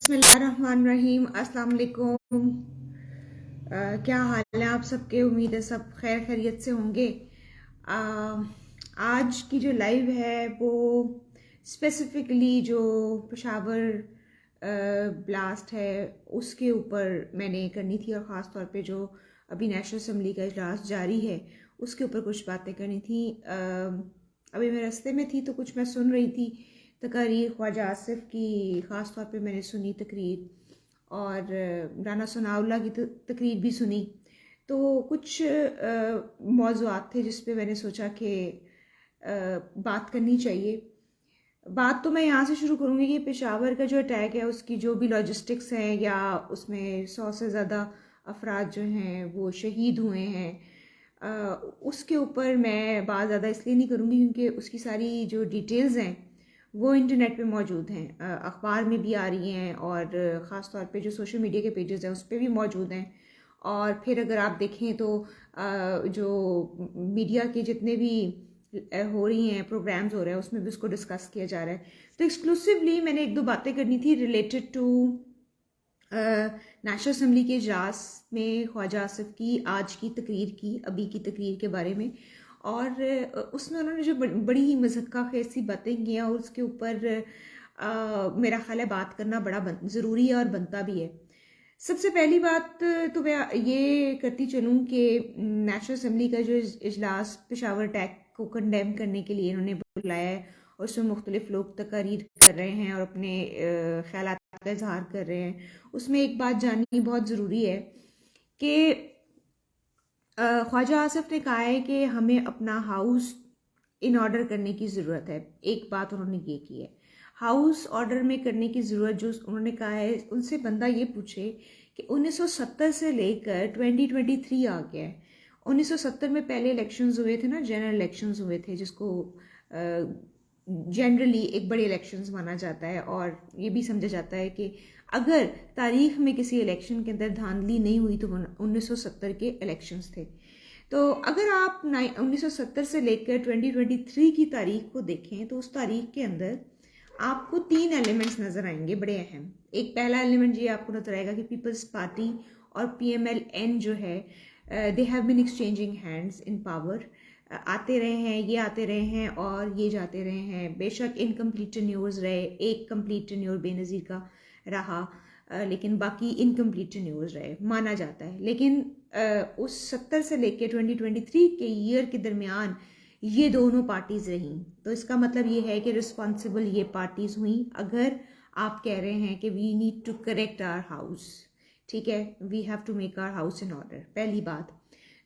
बिस्मिल्लाहिर्रहमानिर्रहीम। अस्सलाम वालेकुम। क्या हाल है आप सबके? उम्मीद है सब खैर खैरियत से होंगे। आज की जो लाइव है वो स्पेसिफिकली जो पेशावर ब्लास्ट है उसके ऊपर मैंने करनी थी, और ख़ास तौर पे जो अभी नेशनल असम्बली का इजलास जारी है उसके ऊपर कुछ बातें करनी थी। अभी मैं रास्ते में थी तो कुछ मैं सुन रही थी तकारीर ख्वाजा आसिफ की। ख़ास तौर पे मैंने सुनी तकरीर, और राना सनाउल्लाह की तकरीर भी सुनी। तो कुछ मौज़ूआत थे जिस पे मैंने सोचा कि बात करनी चाहिए। बात तो मैं यहाँ से शुरू करूँगी कि पेशावर का जो अटैक है उसकी जो भी लॉजिस्टिक्स हैं, या उसमें 100 से ज़्यादा अफराद जो हैं वो शहीद हुए हैं, उसके ऊपर मैं बात ज़्यादा इसलिए नहीं करूँगी क्योंकि उसकी सारी जो डिटेल्स हैं वो इंटरनेट पे मौजूद हैं, अखबार में भी आ रही हैं, और ख़ास तौर पे जो सोशल मीडिया के पेजेस हैं उस पर भी मौजूद हैं। और फिर अगर आप देखें तो जो मीडिया के जितने भी हो रही हैं, प्रोग्राम्स हो रहे हैं, उसमें भी उसको डिस्कस किया जा रहा है। तो एक्सक्लूसिवली मैंने एक दो बातें करनी थी रिलेटेड टू नेशनल असम्बली के इजलास में ख्वाजा आसिफ की आज की तकरीर की, अभी की तकरीर के बारे में। और उसमें उन्होंने जो बड़ी ही मज़क्का खेज सी बातें की हैं, और उसके ऊपर मेरा ख्याल है बात करना बड़ा ज़रूरी है और बनता भी है। सबसे पहली बात तो मैं ये करती चलूँ कि नेशनल असम्बली का जो इजलास पेशावर अटैक को कंडेम करने के लिए इन्होंने बुलाया है, और उसमें मुख्तलिफ लोग तकारीर कर रहे हैं और अपने ख्यालात का इजहार कर रहे हैं। उसमें एक बात जाननी बहुत ज़रूरी है कि ख्वाजा आसिफ ने कहा है कि हमें अपना हाउस इन ऑर्डर करने की ज़रूरत है। एक बात उन्होंने ये की है, हाउस ऑर्डर में करने की ज़रूरत। जो उन्होंने कहा है, उनसे बंदा ये पूछे कि 1970 से लेकर 2023 आ गया है। 1970 में पहले इलेक्शंस हुए थे ना, जनरल इलेक्शंस हुए थे, जिसको जनरली एक बड़े इलेक्शंस माना जाता है, और ये भी समझा जाता है कि अगर तारीख में किसी इलेक्शन के अंदर धांधली नहीं हुई तो 1970 के इलेक्शंस थे। तो अगर आप 1970 से लेकर 2023 की तारीख को देखें तो उस तारीख के अंदर आपको 3 एलिमेंट्स नज़र आएंगे बड़े अहम। एक पहला एलिमेंट ये आपको नजर आएगा कि पीपल्स पार्टी और PMLN जो है, they have been exchanging hands in power. आते रहे हैं, ये आते रहे हैं और ये जाते रहे हैं। बेशक इनकम्प्लीट टेन्योर्स रहे, एक कंप्लीट टेन्योर बेनज़ीर का रहा, लेकिन बाकी इनकम्प्लीट टेन्योर्स रहे, माना जाता है। लेकिन उस 70 से लेकर 2023 के ईयर के दरमियान ये दोनों पार्टीज़ रहीं। तो इसका मतलब ये है कि रिस्पॉन्सिबल ये पार्टीज़ हुई। अगर आप कह रहे हैं कि we need to correct our house, ठीक है, we have to make our house in order, पहली बात।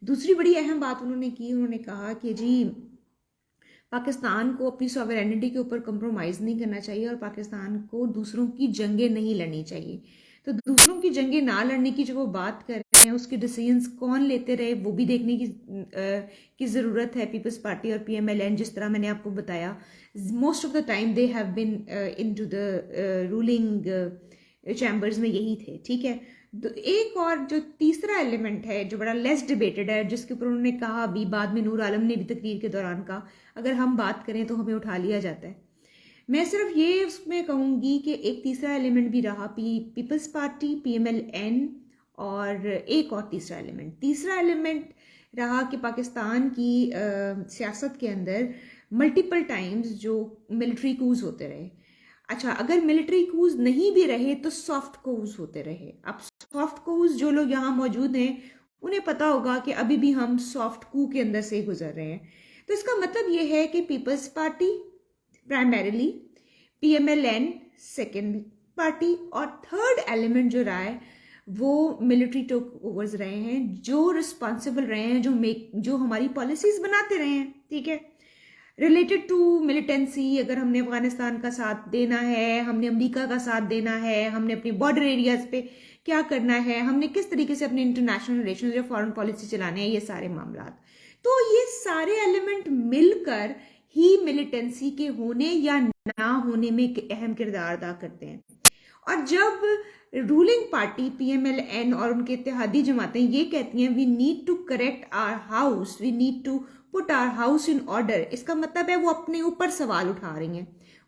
दूसरी बड़ी अहम बात उन्होंने की, उन्होंने कहा कि जी पाकिस्तान को अपनी सॉवरेनिटी के ऊपर कंप्रोमाइज़ नहीं करना चाहिए, और पाकिस्तान को दूसरों की जंगें नहीं लड़नी चाहिए। तो दूसरों की जंगें ना लड़ने की जो वो बात कर रहे हैं, उसके डिसीजंस कौन लेते रहे वो भी देखने की ज़रूरत है। पीपल्स पार्टी और PMLN, जिस तरह मैंने आपको बताया, most of the time they have been into the ruling chambers में यही थे, ठीक है। तो एक और जो तीसरा एलिमेंट है जो बड़ा लेस डिबेटेड है, जिसके ऊपर उन्होंने कहा, अभी बाद में नूर आलम ने भी तकरीर के दौरान कहा, अगर हम बात करें तो हमें उठा लिया जाता है। मैं सिर्फ ये उसमें कहूँगी कि एक तीसरा एलिमेंट भी रहा, पीपल्स पार्टी, PMLN, और एक और तीसरा एलिमेंट रहा कि पाकिस्तान की सियासत के अंदर मल्टीपल टाइम्स जो मिलिट्री कूज होते रहे। अच्छा, अगर मिलिट्री कूज नहीं भी रहे तो सॉफ्ट कूज होते रहे। अब सॉफ्ट कूज जो लोग यहाँ मौजूद हैं उन्हें पता होगा कि अभी भी हम सॉफ्ट कू के अंदर से गुजर रहे हैं। तो इसका मतलब ये है कि Peoples Party primarily, PMLN second party, और थर्ड एलिमेंट जो रहा है वो मिलिट्री टेक ओवर्स रहे हैं, जो रिस्पॉन्सिबल रहे हैं, जो हमारी पॉलिसीज बनाते रहे हैं, ठीक है, रिलेटेड टू मिलिटेंसी। अगर हमने अफगानिस्तान का साथ देना है, हमने अमेरिका का साथ देना है, हमने अपने बॉर्डर एरियाज पे क्या करना है, हमने किस तरीके से अपने इंटरनेशनल रिलेशंस या फॉरेन पॉलिसी चलाने हैं, ये सारे मामला। तो ये सारे एलिमेंट मिलकर ही मिलिटेंसी के होने या ना होने में एक अहम किरदार अदा करते हैं। और जब रूलिंग पार्टी PMLN और उनके इत्तेहादी जमातें ये कहती हैं we need to correct our house, we need to put our house in order, इसका मतलब है वो अपने ऊपर सवाल उठा रही हैं।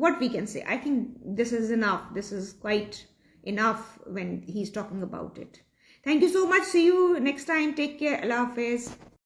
what we can say, I think this is enough. This is quite enough when he's talking about it. Thank you so much. See you next time. Take care. Allah Hafiz.